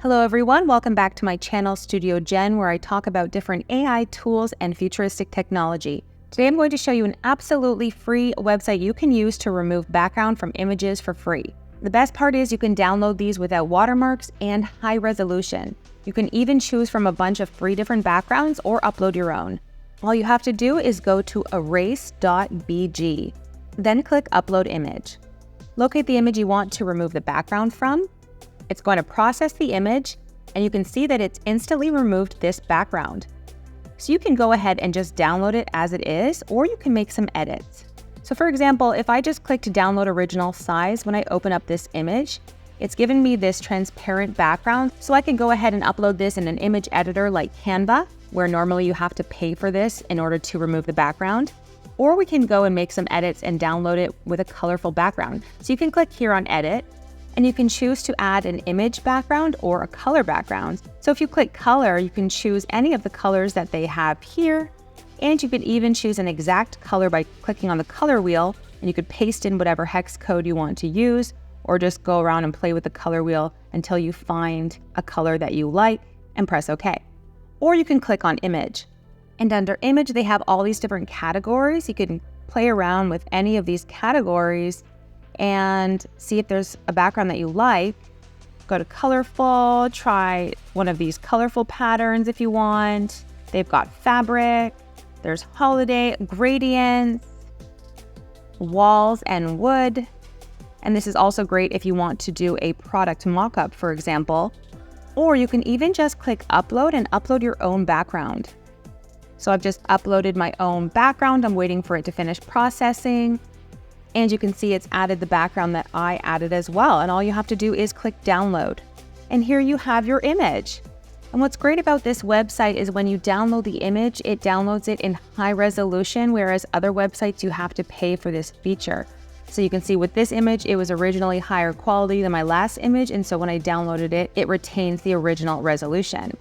Hello everyone, welcome back to my channel Studio Jen, where I talk about different AI tools and futuristic technology. Today I'm going to show you an absolutely free website you can use to remove background from images for free. The best part is you can download these without watermarks and high resolution. You can even choose from a bunch of free different backgrounds or upload your own. All you have to do is go to erase.bg, then click Upload Image. Locate the image you want to remove the background from. It's going to process the image, and you can see that it's instantly removed this background. So you can go ahead and just download it as it is, or you can make some edits. So for example, if I just click to download original size, when I open up this image, it's given me this transparent background. So I can go ahead and upload this in an image editor like Canva, where normally you have to pay for this in order to remove the background. Or we can go and make some edits and download it with a colorful background. So you can click here on Edit, and you can choose to add an image background or a color background. So if you click color, you can choose any of the colors that they have here, and you can even choose an exact color by clicking on the color wheel, and you could paste in whatever hex code you want to use, or just go around and play with the color wheel until you find a color that you like and press OK. Or you can click on image. And under image, they have all these different categories. You can play around with any of these categories and see if there's a background that you like. Go to colorful, try one of these colorful patterns if you want. They've got fabric, there's holiday, gradients, walls and wood. And this is also great if you want to do a product mock-up, for example. Or you can even just click upload and upload your own background. So I've just uploaded my own background. I'm waiting for it to finish processing. And you can see it's added the background that I added as well. And all you have to do is click download. And here you have your image. And what's great about this website is when you download the image, it downloads it in high resolution, whereas other websites you have to pay for this feature. So you can see with this image, it was originally higher quality than my last image. And so when I downloaded it, it retains the original resolution.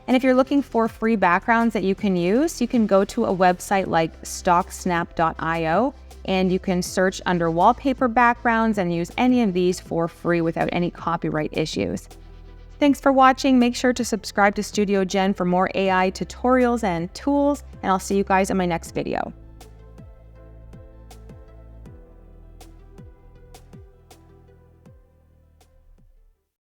And if you're looking for free backgrounds that you can use, you can go to a website like stocksnap.io. And you can search under wallpaper backgrounds and use any of these for free without any copyright issues. Thanks for watching. Make sure to subscribe to Studio Jen for more AI tutorials and tools, and I'll see you guys in my next video.